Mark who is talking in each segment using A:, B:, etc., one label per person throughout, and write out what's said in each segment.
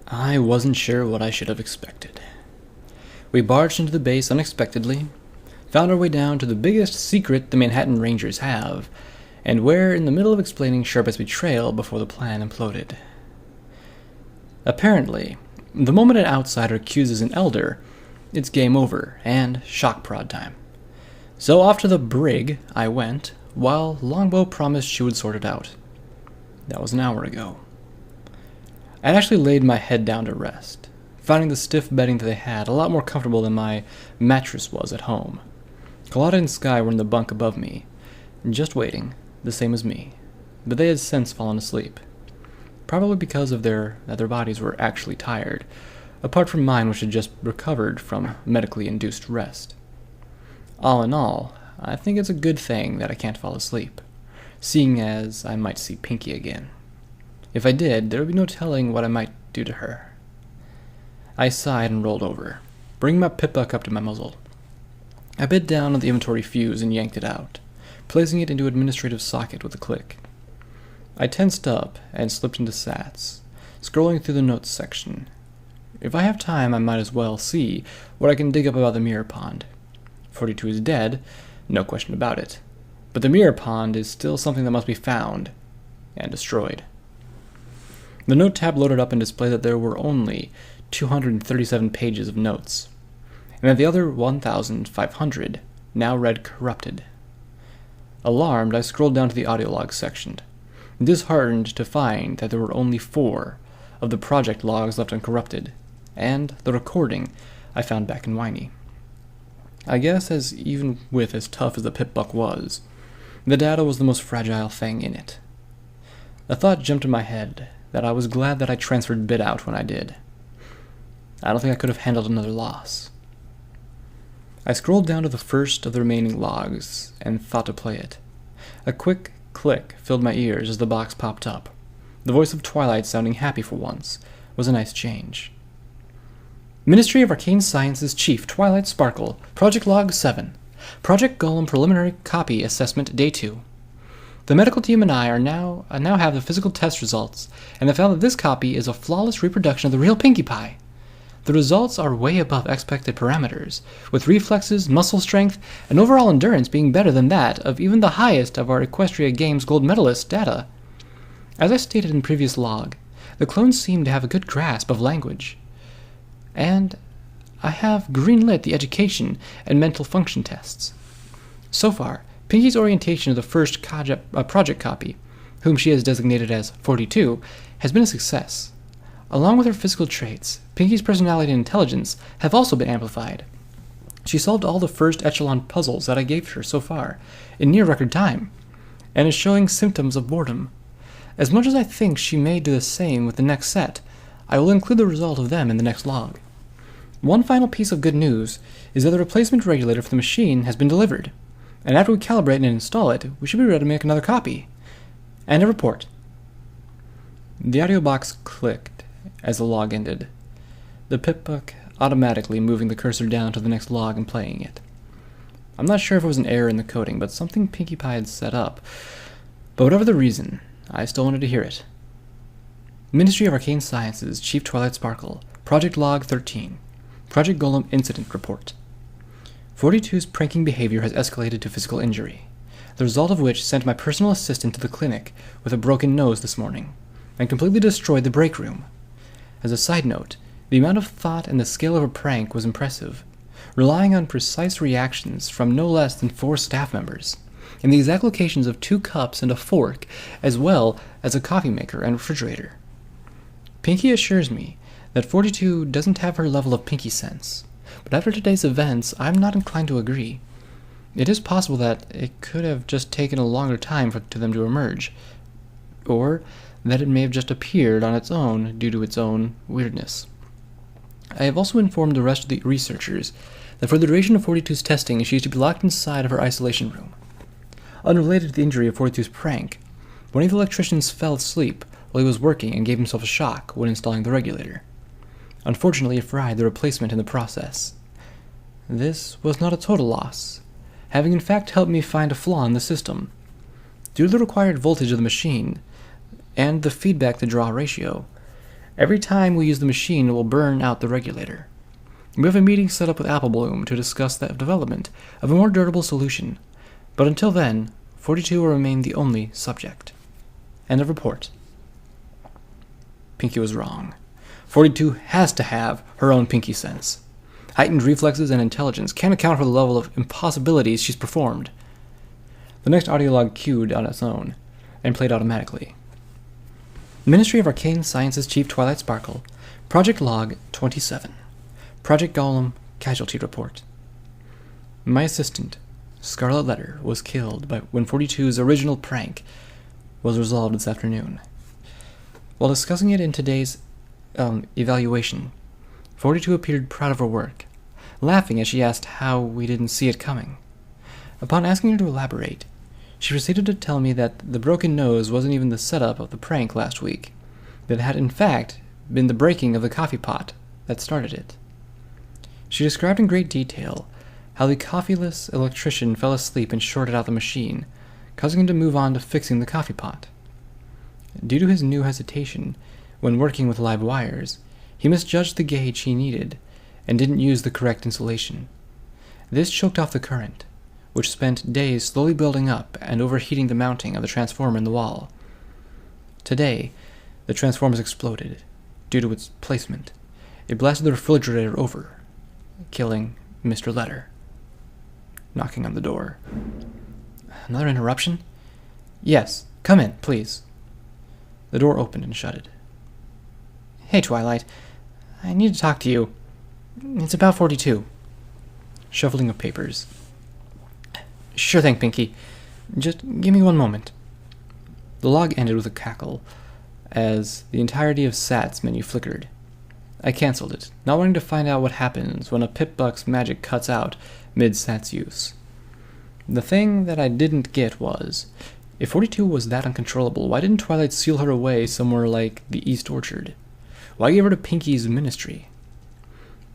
A: I wasn't sure what I should have expected. We barged into the base unexpectedly, found our way down to the biggest secret the Manhattan Rangers have, and we're in the middle of explaining Sharpet's betrayal before the plan imploded. Apparently, the moment an outsider accuses an elder, it's game over and shock prod time. So off to the brig I went, while Longbow promised she would sort it out. That was an hour ago. I'd actually laid my head down to rest, finding the stiff bedding that they had a lot more comfortable than my mattress was at home. Carlotta and Sky were in the bunk above me, just waiting, the same as me, but they had since fallen asleep. Probably because of their bodies were actually tired, apart from mine which had just recovered from medically induced rest. All in all, I think it's a good thing that I can't fall asleep, seeing as I might see Pinky again. If I did, there would be no telling what I might do to her. I sighed and rolled over, bringing my pip-buck up to my muzzle. I bit down on the inventory fuse and yanked it out, placing it into administrative socket with a click. I tensed up and slipped into SATs, scrolling through the notes section. If I have time, I might as well see what I can dig up about the mirror pond. 42 is dead, no question about it, but the mirror pond is still something that must be found and destroyed. The note tab loaded up and displayed that there were only 237 pages of notes, and that the other 1,500 now read corrupted. Alarmed, I scrolled down to the audio log section, disheartened to find that there were only 4 of the project logs left uncorrupted, and the recording I found back in Whiny. I guess even with as tough as the pip-buck was, the data was the most fragile thing in it. A thought jumped in my head that I was glad that I transferred Bit out when I did. I don't think I could have handled another loss. I scrolled down to the first of the remaining logs and thought to play it. A quick click filled my ears as the box popped up. The voice of Twilight sounding happy for once was a nice change. Ministry of Arcane Sciences Chief Twilight Sparkle, Project Log 7. Project Golem Preliminary Copy Assessment Day 2. The medical team and I now have the physical test results, and have found that this copy is a flawless reproduction of the real Pinkie Pie. The results are way above expected parameters, with reflexes, muscle strength, and overall endurance being better than that of even the highest of our Equestria Games gold medalist data. As I stated in previous log, the clones seem to have a good grasp of language, and I have greenlit the education and mental function tests. So far, Pinky's orientation of the first project copy, whom she has designated as 42, has been a success. Along with her physical traits, Pinky's personality and intelligence have also been amplified. She solved all the first echelon puzzles that I gave her so far, in near record time, and is showing symptoms of boredom. As much as I think she may do the same with the next set, I will include the result of them in the next log. One final piece of good news is that the replacement regulator for the machine has been delivered, and after we calibrate and install it, we should be ready to make another copy. And a report. The audio box clicked as the log ended, the pip-buck automatically moving the cursor down to the next log and playing it. I'm not sure if it was an error in the coding, but something Pinkie Pie had set up. But whatever the reason, I still wanted to hear it. Ministry of Arcane Sciences, Chief Twilight Sparkle, Project Log 13, Project Golem Incident Report. 42's pranking behavior has escalated to physical injury, the result of which sent my personal assistant to the clinic with a broken nose this morning, and completely destroyed the break room. As a side note, the amount of thought and the scale of her prank was impressive, relying on precise reactions from no less than 4 staff members, and the exact locations of 2 cups and a fork, as well as a coffee maker and refrigerator. Pinky assures me that 42 doesn't have her level of Pinky sense, but after today's events, I'm not inclined to agree. It is possible that it could have just taken a longer time for them to emerge, or that it may have just appeared on its own due to its own weirdness. I have also informed the rest of the researchers that for the duration of 42's testing, she is to be locked inside of her isolation room. Unrelated to the injury of 42's prank, one of the electricians fell asleep while he was working and gave himself a shock when installing the regulator. Unfortunately, it fried the replacement in the process. This was not a total loss, having in fact helped me find a flaw in the system. Due to the required voltage of the machine and the feedback-to-draw ratio, Every time we use the machine, it will burn out the regulator. We have a meeting set up with Apple Bloom to discuss the development of a more durable solution, but until then, 42 will remain the only subject. End of report. Pinky was wrong. 42 has to have her own Pinky sense. Heightened reflexes and intelligence can't account for the level of impossibilities she's performed. The next audio log queued on its own, and played automatically. Ministry of Arcane Sciences Chief Twilight Sparkle, Project Log 27. Project Golem Casualty Report. My assistant, Scarlet Letter, was killed when 42's original prank was resolved this afternoon. While discussing it in today's evaluation, 42 appeared proud of her work, laughing as she asked how we didn't see it coming. Upon asking her to elaborate, she proceeded to tell me that the broken nose wasn't even the setup of the prank last week, that it had in fact been the breaking of the coffee pot that started it. She described in great detail how the coffeeless electrician fell asleep and shorted out the machine, causing him to move on to fixing the coffee pot. Due to his new hesitation when working with live wires, he misjudged the gauge he needed and didn't use the correct insulation. This choked off the current, which spent days slowly building up and overheating the mounting of the transformer in the wall. Today, the transformer exploded due to its placement. It blasted the refrigerator over, killing Mr. Letter. Knocking on the door. Another interruption? Yes, come in, please. The door opened and shutted. Hey, Twilight. I need to talk to you. It's about 42. Shuffling of papers. Sure thing, Pinky. Just give me one moment. The log ended with a cackle, as the entirety of Sat's menu flickered. I cancelled it, not wanting to find out what happens when a Pip-Buck's magic cuts out mid-Sat's use. The thing that I didn't get was, if 42 was that uncontrollable, why didn't Twilight seal her away somewhere like the East Orchard? Why give her to Pinky's ministry?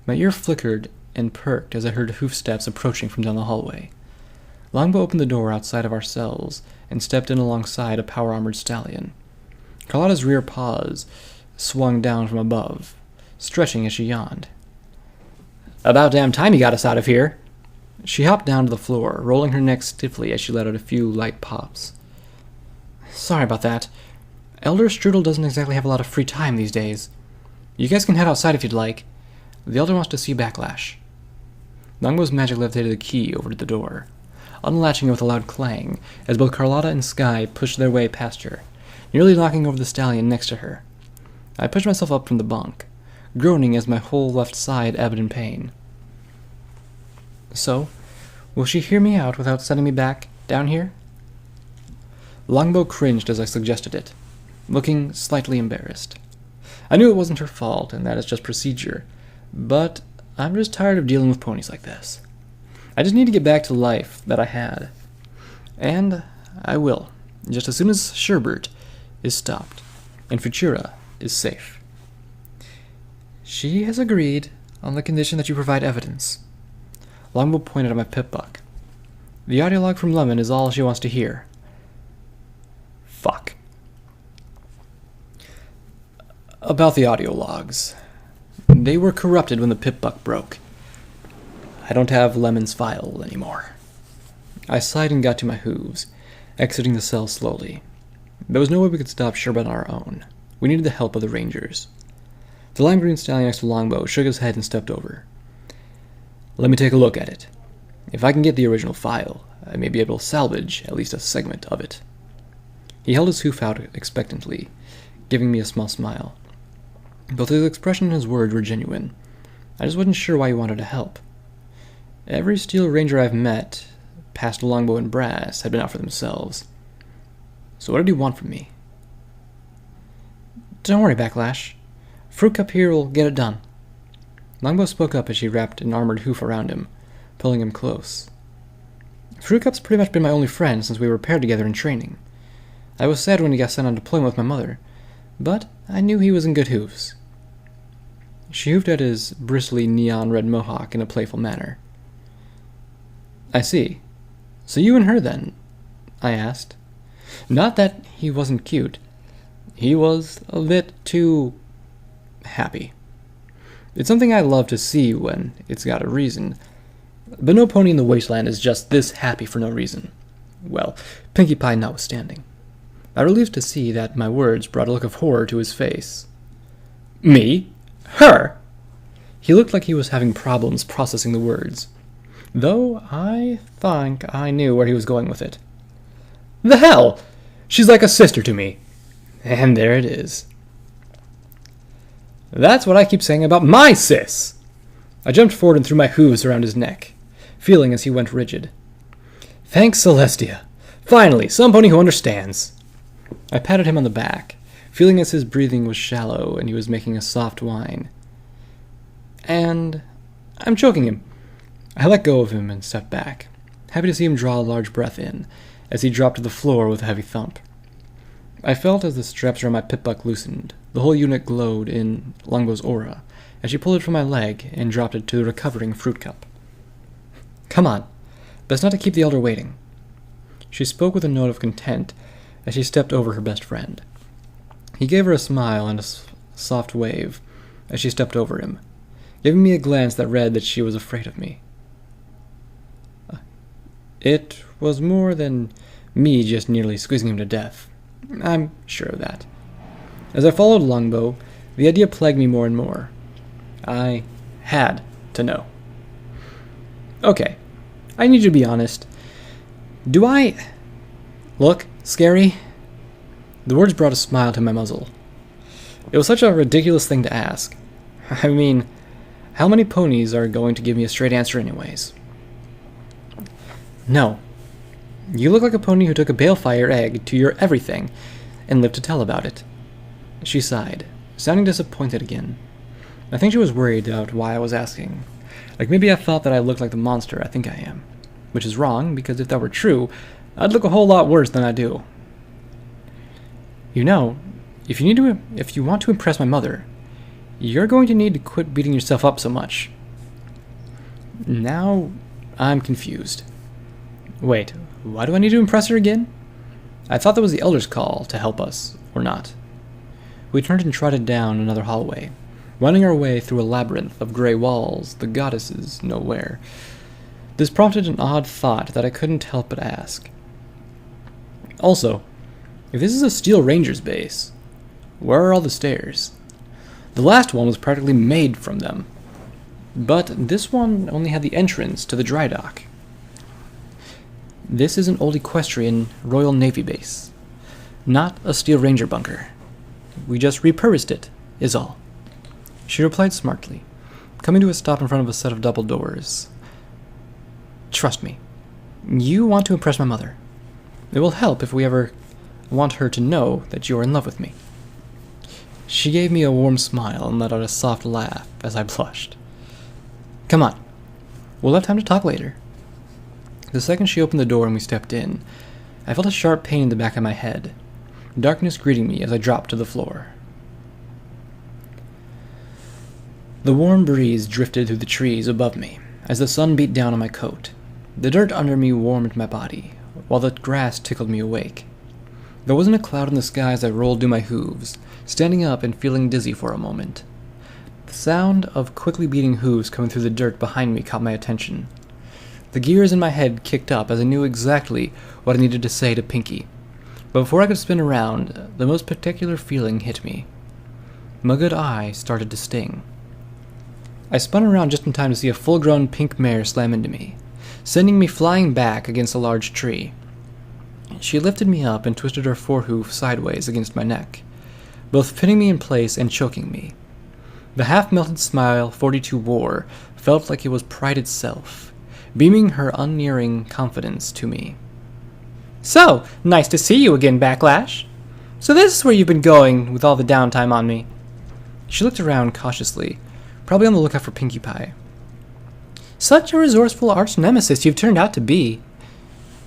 A: My ear flickered and perked as I heard hoofsteps approaching from down the hallway. Longbow opened the door outside of our cells and stepped in alongside a power-armored stallion. Carlotta's rear paws swung down from above, stretching as she yawned. About damn time you got us out of here. She hopped down to the floor, rolling her neck stiffly as she let out a few light pops. Sorry about that. Elder Strudel doesn't exactly have a lot of free time these days. You guys can head outside if you'd like. The Elder wants to see Backlash. Longbow's magic levitated the key over to the door, unlatching it with a loud clang as both Carlotta and Sky pushed their way past her, nearly knocking over the stallion next to her. I pushed myself up from the bunk, groaning as my whole left side ebbed in pain. So, will she hear me out without sending me back down here? Longbow cringed as I suggested it, looking slightly embarrassed. I knew it wasn't her fault, and that is just procedure, but I'm just tired of dealing with ponies like this. I just need to get back to life that I had. And I will, just as soon as Sherbert is stopped, and Futura is safe. She has agreed on the condition that you provide evidence. Longbow pointed at my Pip-Buck. The audio log from Lemon is all she wants to hear. Fuck. About the audio logs. They were corrupted when the Pip-Buck broke. I don't have Lemon's file anymore. I sighed and got to my hooves, exiting the cell slowly. There was no way we could stop Sherbet on our own. We needed the help of the Rangers. The lime green stallion next to Longbow shook his head and stepped over. Let me take a look at it. If I can get the original file, I may be able to salvage at least a segment of it. He held his hoof out expectantly, giving me a small smile. Both his expression and his words were genuine. I just wasn't sure why he wanted to help. Every Steel Ranger I've met, past Longbow and Brass, had been out for themselves. So what did he want from me? Don't worry, Backlash. Fruit Cup here will get it done. Longbow spoke up as she wrapped an armored hoof around him, pulling him close. Fruit Cup's pretty much been my only friend since we were paired together in training. I was sad when he got sent on deployment with my mother, but I knew he was in good hooves. She hoofed at his bristly neon red mohawk in a playful manner. I see. So you and her then? I asked. Not that he wasn't cute. He was a bit too happy. It's something I love to see when it's got a reason, but no pony in the wasteland is just this happy for no reason. Well, Pinkie Pie notwithstanding. I was relieved to see that my words brought a look of horror to his face. Me? Her? He looked like he was having problems processing the words, though I think I knew where he was going with it. The hell! She's like a sister to me. And there it is. That's what I keep saying about my sis! I jumped forward and threw my hooves around his neck, feeling as he went rigid. Thanks, Celestia. Finally, some pony who understands. I patted him on the back, feeling as his breathing was shallow and he was making a soft whine. And I'm choking him. I let go of him and stepped back, happy to see him draw a large breath in, as he dropped to the floor with a heavy thump. I felt as the straps around my pipbuck loosened. The whole unit glowed in Longbow's aura, as she pulled it from my leg and dropped it to the recovering fruit cup. Come on. Best not to keep the elder waiting. She spoke with a note of content as she stepped over her best friend. He gave her a smile and a soft wave as she stepped over him, giving me a glance that read that she was afraid of me. It was more than me just nearly squeezing him to death. I'm sure of that. As I followed Longbow, the idea plagued me more and more. I had to know. Okay, I need you to be honest. Do I look scary? The words brought a smile to my muzzle. It was such a ridiculous thing to ask. I mean, how many ponies are going to give me a straight answer anyways? No. You look like a pony who took a balefire egg to your everything and lived to tell about it. She sighed, sounding disappointed again. I think she was worried about why I was asking. Like maybe I thought that I looked like the monster I think I am. Which is wrong, because if that were true, I'd look a whole lot worse than I do. You know, if you want to impress my mother, you're going to need to quit beating yourself up so much. Now, I'm confused. Wait, why do I need to impress her again? I thought that was the Elder's call to help us, or not. We turned and trotted down another hallway, winding our way through a labyrinth of gray walls, the goddesses nowhere. This prompted an odd thought that I couldn't help but ask. Also, if this is a Steel Ranger's base, where are all the stairs? The last one was practically made from them, but this one only had the entrance to the dry dock. This is an old Equestrian Royal Navy base, not a Steel Ranger bunker. We just repurposed it, is all. She replied smartly, coming to a stop in front of a set of double doors. Trust me, you want to impress my mother. It will help if we ever want her to know that you are in love with me. She gave me a warm smile and let out a soft laugh as I blushed. Come on, we'll have time to talk later. The second she opened the door and we stepped in, I felt a sharp pain in the back of my head, darkness greeting me as I dropped to the floor. The warm breeze drifted through the trees above me as the sun beat down on my coat. The dirt under me warmed my body, while the grass tickled me awake. There wasn't a cloud in the sky as I rolled through my hooves, standing up and feeling dizzy for a moment. The sound of quickly beating hooves coming through the dirt behind me caught my attention. The gears in my head kicked up as I knew exactly what I needed to say to Pinkie. But before I could spin around, the most particular feeling hit me. My good eye started to sting. I spun around just in time to see a full-grown pink mare slam into me, sending me flying back against a large tree. She lifted me up and twisted her forehoof sideways against my neck, both pinning me in place and choking me. The half-melted smile 42 wore felt like it was pride itself, beaming her unerring confidence to me. So, nice to see you again, Backlash. So this is where you've been going with all the downtime on me. She looked around cautiously, probably on the lookout for Pinkie Pie. Such a resourceful arch-nemesis you've turned out to be.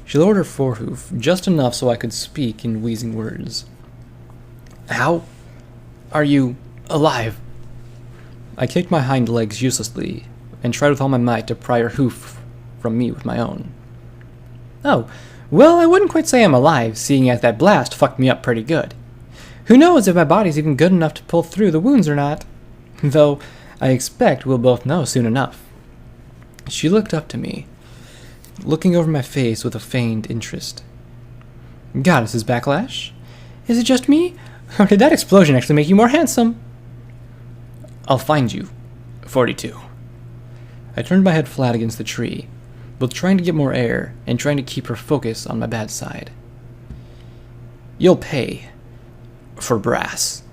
A: She lowered her forehoof just enough so I could speak in wheezing words. How are you alive? I kicked my hind legs uselessly and tried with all my might to pry her hoof from me with my own. Oh, well, I wouldn't quite say I'm alive, seeing as that blast fucked me up pretty good. Who knows if my body's even good enough to pull through the wounds or not? Though I expect we'll both know soon enough. She looked up to me, looking over my face with a feigned interest. Goddess's backlash? Is it just me? Or did that explosion actually make you more handsome? I'll find you. 42. I turned my head flat against the tree, both trying to get more air and trying to keep her focus on my bad side. You'll pay. For brass.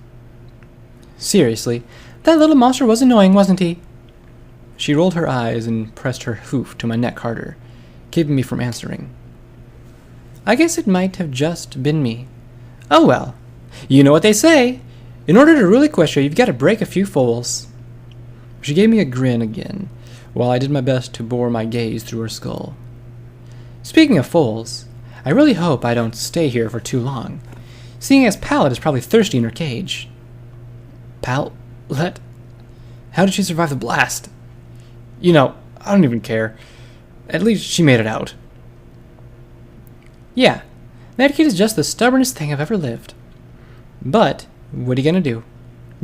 A: Seriously, that little monster was annoying, wasn't he? She rolled her eyes and pressed her hoof to my neck harder, keeping me from answering. I guess it might have just been me. Oh well, you know what they say. In order to rule Equestria, you've got to break a few foals. She gave me a grin again, while I did my best to bore my gaze through her skull. Speaking of foals, I really hope I don't stay here for too long, seeing as Pallet is probably thirsty in her cage. Pallet? How did she survive the blast? You know, I don't even care. At least she made it out. Yeah, that kid is just the stubbornest thing I've ever lived. But, what are you gonna do?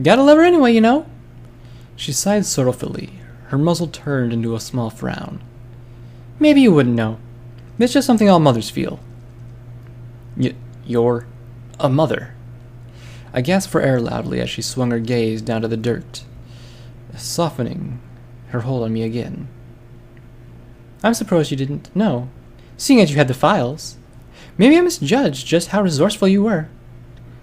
A: Gotta love her anyway, you know? She sighed sorrowfully, her muzzle turned into a small frown. Maybe you wouldn't know. It's just something all mothers feel. You're a mother. I gasped for air loudly as she swung her gaze down to the dirt, softening her hold on me again. I'm surprised you didn't know, seeing as you had the files. Maybe I misjudged just how resourceful you were.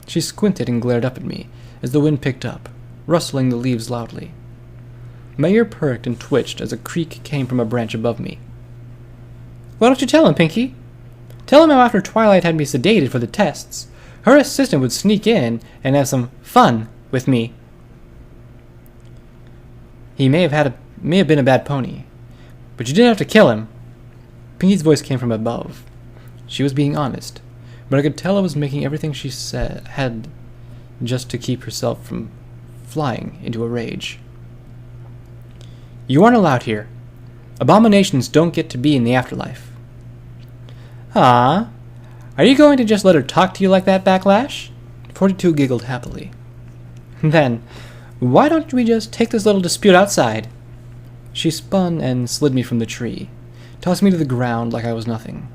A: She squinted and glared up at me as the wind picked up, rustling the leaves loudly. My ear perked and twitched as a creak came from a branch above me. Why don't you tell him, Pinky? Tell him how after Twilight had me sedated for the tests, her assistant would sneak in and have some fun with me. He may have been a bad pony, but you didn't have to kill him. Pinky's voice came from above. She was being honest, but I could tell I was making everything she said had just to keep herself from flying into a rage. You aren't allowed here. Abominations don't get to be in the afterlife. Ah, are you going to just let her talk to you like that, Backlash? 42 giggled happily. Then, why don't we just take this little dispute outside? She spun and slid me from the tree, tossing me to the ground like I was nothing.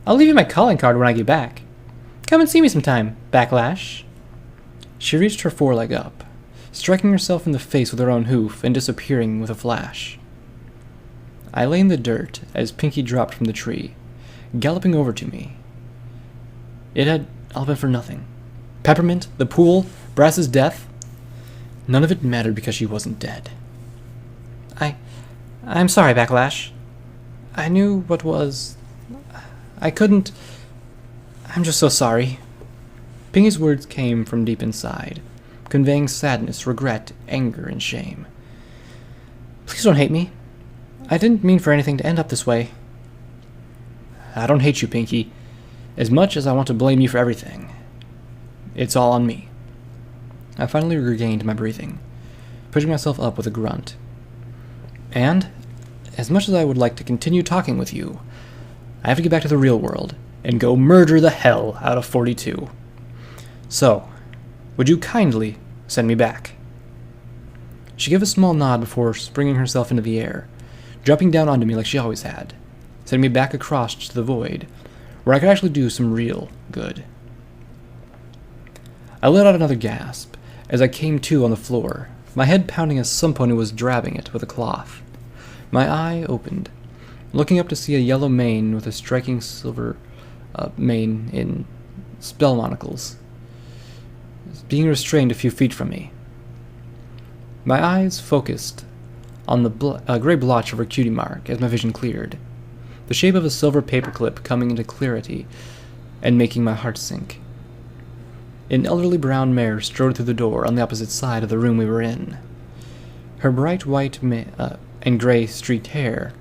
A: I'll leave you my calling card when I get back. Come and see me sometime, Backlash. She reached her foreleg up, striking herself in the face with her own hoof and disappearing with a flash. I lay in the dirt as Pinky dropped from the tree, galloping over to me. It had all been for nothing. Peppermint, the pool, Brass's death. None of it mattered because she wasn't dead. I'm sorry, Backlash. I knew what was... I couldn't... I'm just so sorry. Pinky's words came from deep inside, conveying sadness, regret, anger, and shame. Please don't hate me. I didn't mean for anything to end up this way. I don't hate you, Pinky, as much as I want to blame you for everything. It's all on me. I finally regained my breathing, pushing myself up with a grunt. And, as much as I would like to continue talking with you, I have to get back to the real world and go murder the hell out of 42. So, would you kindly send me back? She gave a small nod before springing herself into the air, dropping down onto me like she always had, sending me back across to the void, where I could actually do some real good. I let out another gasp as I came to on the floor, my head pounding as some pony was drabbing it with a cloth. My eye opened, looking up to see a yellow mane with a striking silver mane in spell monocles, being restrained a few feet from me. My eyes focused on the gray blotch of her cutie mark as my vision cleared, the shape of a silver paperclip coming into clarity and making my heart sink. An elderly brown mare strode through the door on the opposite side of the room we were in. Her bright white and gray streaked hair,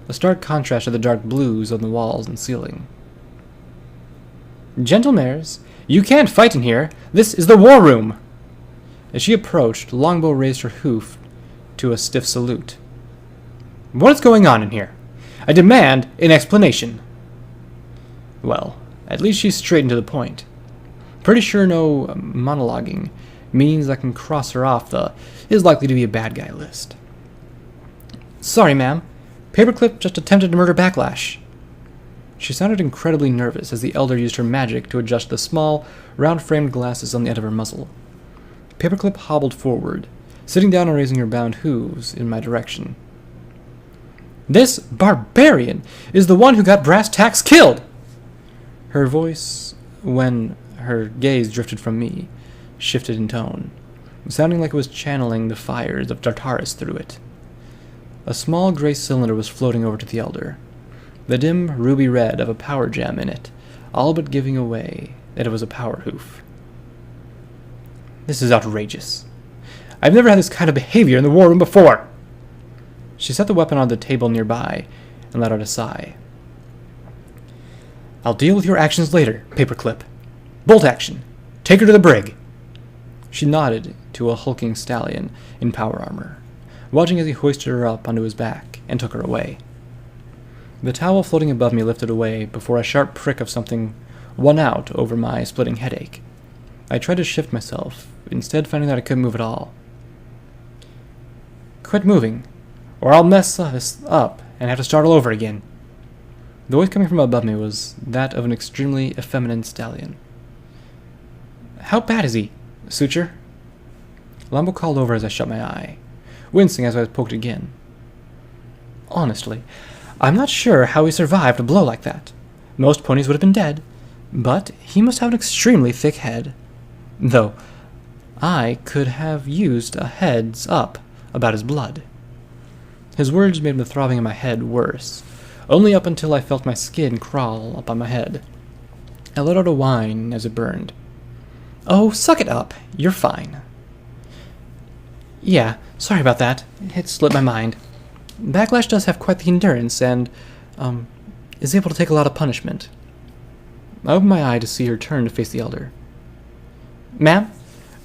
A: a stark contrast to the dark blues on the walls and ceiling. Gentle mares, you can't fight in here. This is the war room. As she approached, Longbow raised her hoof to a stiff salute. What is going on in here? I demand an explanation. Well, at least she's straight and to the point. Pretty sure no monologuing means I can cross her off the is likely to be a bad guy list. Sorry, ma'am. Paperclip just attempted to murder Backlash. She sounded incredibly nervous as the elder used her magic to adjust the small, round-framed glasses on the end of her muzzle. Paperclip hobbled forward, sitting down and raising her bound hooves in my direction. This barbarian is the one who got Brass Tacks killed! Her voice, when her gaze drifted from me, shifted in tone, sounding like it was channeling the fires of Tartarus through it. A small gray cylinder was floating over to the elder, the dim ruby red of a power gem in it, all but giving away that it was a power hoof. This is outrageous. I've never had this kind of behavior in the war room before. She set the weapon on the table nearby and let out a sigh. I'll deal with your actions later, Paperclip. Bolt action. Take her to the brig. She nodded to a hulking stallion in power armor, watching as he hoisted her up onto his back and took her away. The towel floating above me lifted away before a sharp prick of something won out over my splitting headache. I tried to shift myself, instead finding that I couldn't move at all. Quit moving, or I'll mess this up and have to start all over again. The voice coming from above me was that of an extremely effeminate stallion. How bad is he, Suture? Lambo called over as I shut my eye, wincing as I was poked again. Honestly, I'm not sure how he survived a blow like that. Most ponies would have been dead, but he must have an extremely thick head. Though, I could have used a heads up about his blood. His words made the throbbing in my head worse, only up until I felt my skin crawl up on my head. I let out a whine as it burned. Oh, suck it up. You're fine. Yeah, sorry about that. It slipped my mind. Backlash does have quite the endurance and, is able to take a lot of punishment. I opened my eye to see her turn to face the elder. Ma'am,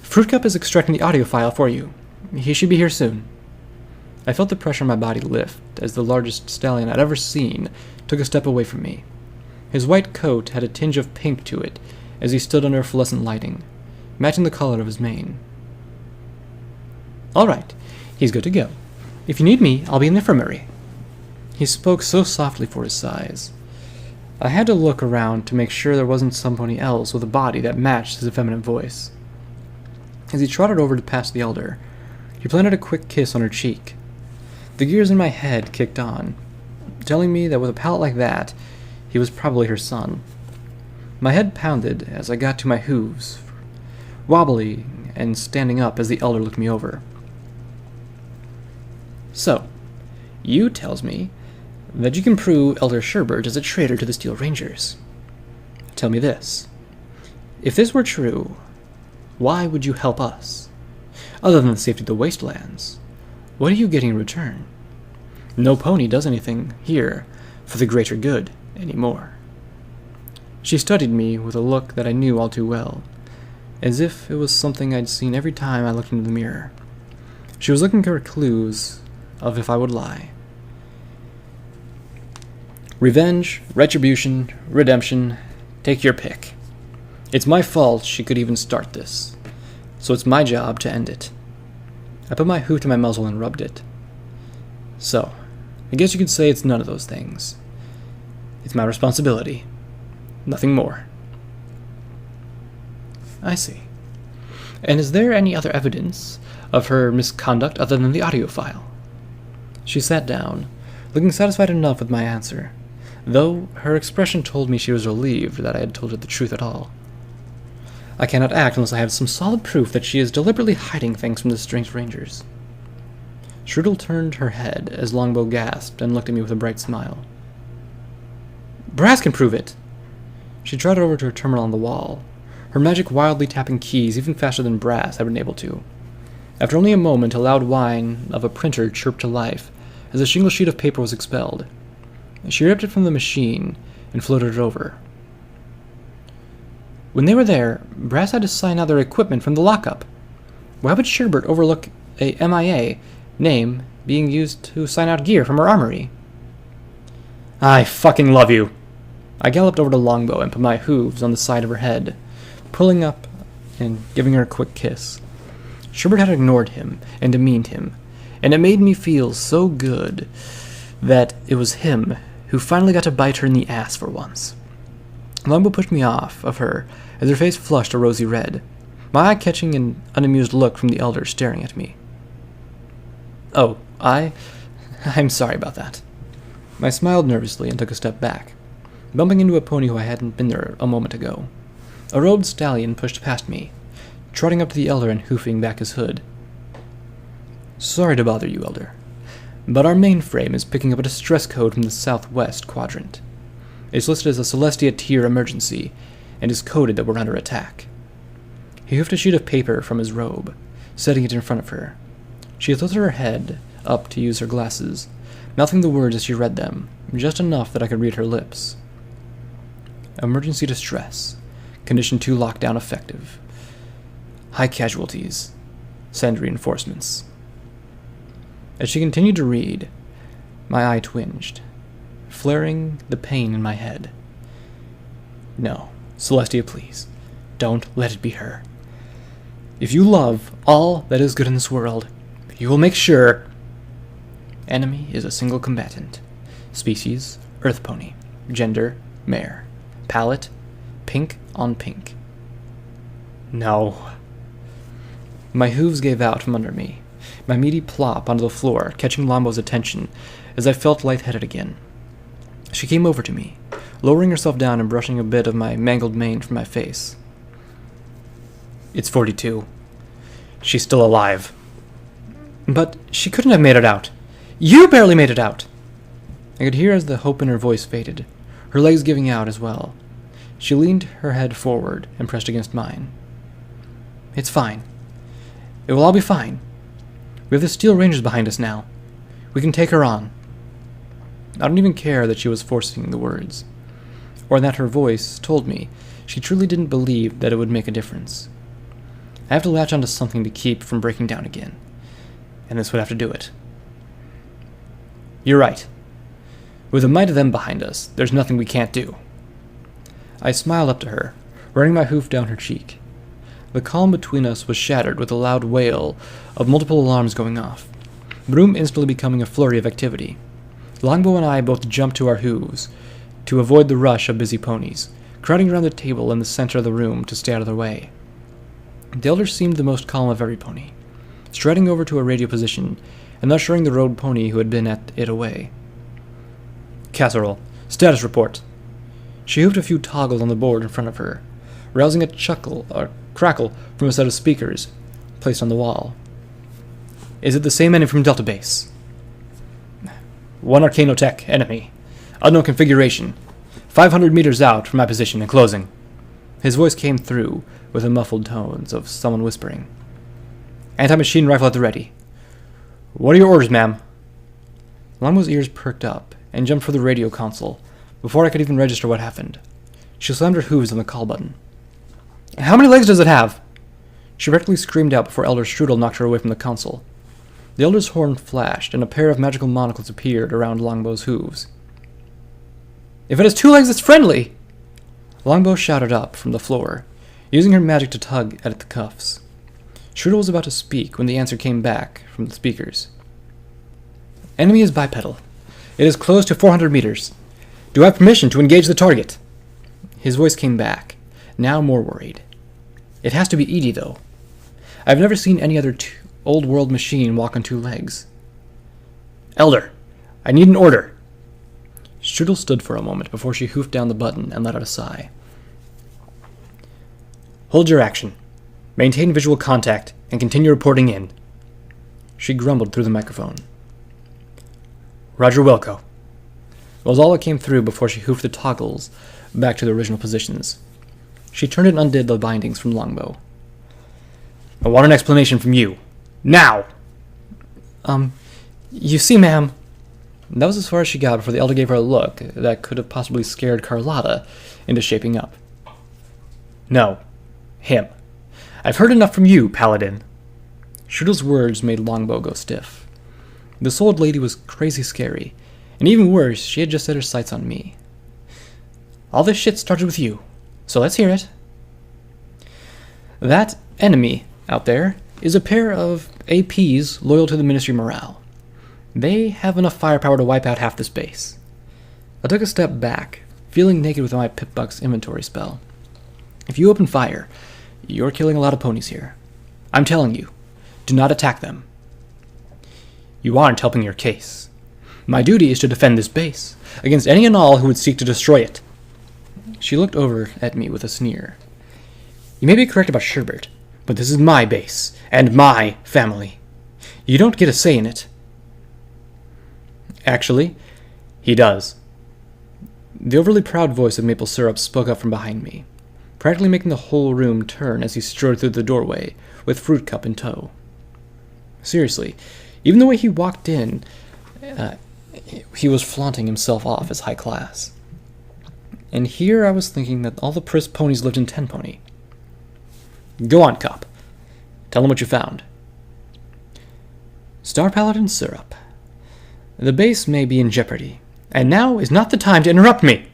A: Fruitcup is extracting the audio file for you. He should be here soon. I felt the pressure on my body lift as the largest stallion I'd ever seen took a step away from me. His white coat had a tinge of pink to it as he stood under fluorescent lighting, matching the color of his mane. All right, he's good to go. If you need me, I'll be in the infirmary. He spoke so softly for his size. I had to look around to make sure there wasn't somebody else with a body that matched his effeminate voice. As he trotted over to pass the elder, he planted a quick kiss on her cheek. The gears in my head kicked on, telling me that with a palate like that, he was probably her son. My head pounded as I got to my hooves, wobbly and standing up as the elder looked me over. So, you tells me that you can prove Elder Sherbert is a traitor to the Steel Rangers. Tell me this. If this were true, why would you help us? Other than the safety of the wastelands, what are you getting in return? No pony does anything here for the greater good anymore. She studied me with a look that I knew all too well, as if it was something I'd seen every time I looked into the mirror. She was looking for clues of if I would lie. Revenge, retribution, redemption, take your pick. It's my fault she could even start this, so it's my job to end it. I put my hoof to my muzzle and rubbed it. So, I guess you could say it's none of those things. It's my responsibility. Nothing more. I see. And is there any other evidence of her misconduct other than the audio file? She sat down, looking satisfied enough with my answer, though her expression told me she was relieved that I had told her the truth at all. I cannot act unless I have some solid proof that she is deliberately hiding things from the strange rangers. Strudel turned her head as Longbow gasped and looked at me with a bright smile. Brass can prove it! She trotted over to her terminal on the wall, her magic wildly tapping keys even faster than Brass had been able to. After only a moment, a loud whine of a printer chirped to life as a single sheet of paper was expelled. She ripped it from the machine and floated it over. When they were there, Brass had to sign out their equipment from the lockup. Why would Sherbert overlook a MIA name being used to sign out gear from her armory? I fucking love you! I galloped over to Longbow and put my hooves on the side of her head, pulling up and giving her a quick kiss. Sherbert had ignored him and demeaned him, and it made me feel so good that it was him who finally got to bite her in the ass for once. Longbow pushed me off of her as her face flushed a rosy red, my eye catching an unamused look from the elder staring at me. "Oh, I'm sorry about that." I smiled nervously and took a step back, bumping into a pony who I hadn't been there a moment ago. A robed stallion pushed past me, trotting up to the elder and hoofing back his hood. "Sorry to bother you, Elder, but our mainframe is picking up a distress code from the southwest quadrant. It's listed as a Celestia tier emergency, and is coded that we're under attack." He hoofed a sheet of paper from his robe, setting it in front of her. She lifted her head up to use her glasses, mouthing the words as she read them, just enough that I could read her lips. "Emergency distress. Condition 2 lockdown effective. High casualties. Send reinforcements." As she continued to read, my eye twinged, flaring the pain in my head. "No, Celestia, please. Don't let it be her. If you love all that is good in this world, you will make sure..." Enemy is a single combatant. Species, Earth Pony. Gender, mare. Palette, pink on pink. No. My hooves gave out from under me, my meaty plop onto the floor, catching Lombow's attention as I felt lightheaded again. She came over to me, lowering herself down and brushing a bit of my mangled mane from my face. "It's 42. She's still alive." "But she couldn't have made it out. You barely made it out." I could hear as the hope in her voice faded, her legs giving out as well. She leaned her head forward and pressed against mine. "It's fine. It will all be fine. We have the Steel Rangers behind us now. We can take her on." I don't even care that she was forcing the words, or that her voice told me she truly didn't believe that it would make a difference. I have to latch onto something to keep from breaking down again, and this would have to do it. "You're right. With the might of them behind us, there's nothing we can't do." I smiled up to her, running my hoof down her cheek. The calm between us was shattered with a loud wail of multiple alarms going off, the room instantly becoming a flurry of activity. Longbow and I both jumped to our hooves to avoid the rush of busy ponies, crowding around the table in the center of the room to stay out of their way. The elder seemed the most calm of every pony, striding over to a radio position and ushering the road pony who had been at it away. "Casserole, status report." She hoofed a few toggles on the board in front of her, rousing a crackle from a set of speakers placed on the wall. "Is it the same enemy from Delta Base?" "One Arcanotech enemy. Unknown configuration. 500 meters out from my position and closing." His voice came through with the muffled tones of someone whispering. "Anti-machine rifle at the ready. What are your orders, ma'am?" Longbow's ears perked up and jumped for the radio console before I could even register what happened. She slammed her hooves on the call button. "How many legs does it have?" She practically screamed out before Elder Strudel knocked her away from the console. The Elder's horn flashed, and a pair of magical monocles appeared around Longbow's hooves. "If it has 2 legs, it's friendly!" Longbow shouted up from the floor, using her magic to tug at the cuffs. Strudel was about to speak when the answer came back from the speakers. "Enemy is bipedal. It is close to 400 meters. Do I have permission to engage the target?" His voice came back, now more worried. "It has to be Edie, though. I've never seen any other old-world machine walk on 2 legs." "Elder, I need an order." Strudel stood for a moment before she hoofed down the button and let out a sigh. "Hold your action. Maintain visual contact and continue reporting in." She grumbled through the microphone. "Roger Wilco." Was all that came through before she hoofed the toggles back to their original positions. She turned and undid the bindings from Longbow. "I want an explanation from you. Now!" You see, ma'am..." That was as far as she got before the elder gave her a look that could have possibly scared Carlotta into shaping up. "No. Him. I've heard enough from you, Paladin." Strudel's words made Longbow go stiff. This old lady was crazy scary, and even worse, she had just set her sights on me. "All this shit started with you, so let's hear it." "That enemy out there is a pair of APs loyal to the Ministry morale. They have enough firepower to wipe out half this base. I took a step back, feeling naked with my Pip-Buck's inventory spell. If you open fire, you're killing a lot of ponies here. I'm telling you, do not attack them. You aren't helping your case. My duty is to defend this base against any and all who would seek to destroy it. She looked over at me with a sneer. You may be correct about Sherbert, but this is my base and my family. You don't get a say in it. Actually, he does. The overly proud voice of Maple Syrup spoke up from behind me, practically making the whole room turn as he strode through the doorway with Fruit Cup in tow. Seriously, even the way he walked in, he was flaunting himself off as high class. And here I was thinking that all the Priss ponies lived in Tenpony. Go on, Cup. Tell him what you found. Star Paladin Syrup. The base may be in jeopardy, and now is not the time to interrupt me.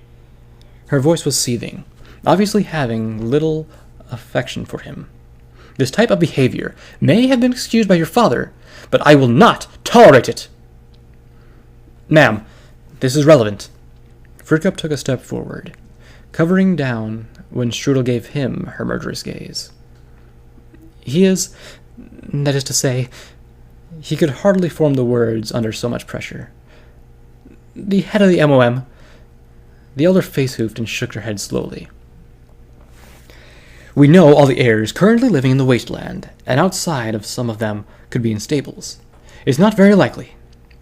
A: Her voice was seething, obviously having little affection for him. This type of behavior may have been excused by your father, but I will not tolerate it. Ma'am, this is relevant. Fruitcup took a step forward, covering down when Strudel gave him her murderous gaze. He is, that is to say, he could hardly form the words under so much pressure. The head of the MOM. The elder face-hoofed and shook her head slowly. We know all the heirs currently living in the wasteland, and outside of some of them could be in stables. It's not very likely.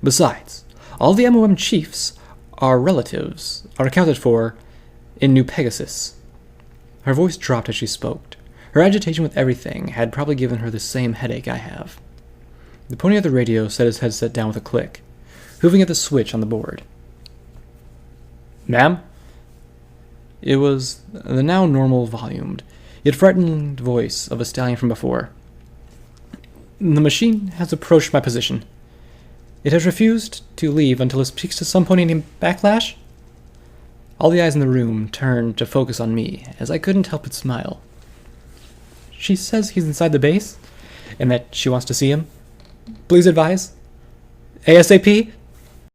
A: Besides, all the MOM chiefs, our relatives, are accounted for in New Pegasus. Her voice dropped as she spoke. Her agitation with everything had probably given her the same headache I have. The pony at the radio set his headset down with a click, hooving at the switch on the board. Ma'am? It was the now normal volumed, yet frightened voice of a stallion from before. The machine has approached my position. It has refused to leave until it speaks to some pony named Backlash. All the eyes in the room turned to focus on me, as I couldn't help but smile. She says he's inside the base, and that she wants to see him. Please advise. ASAP?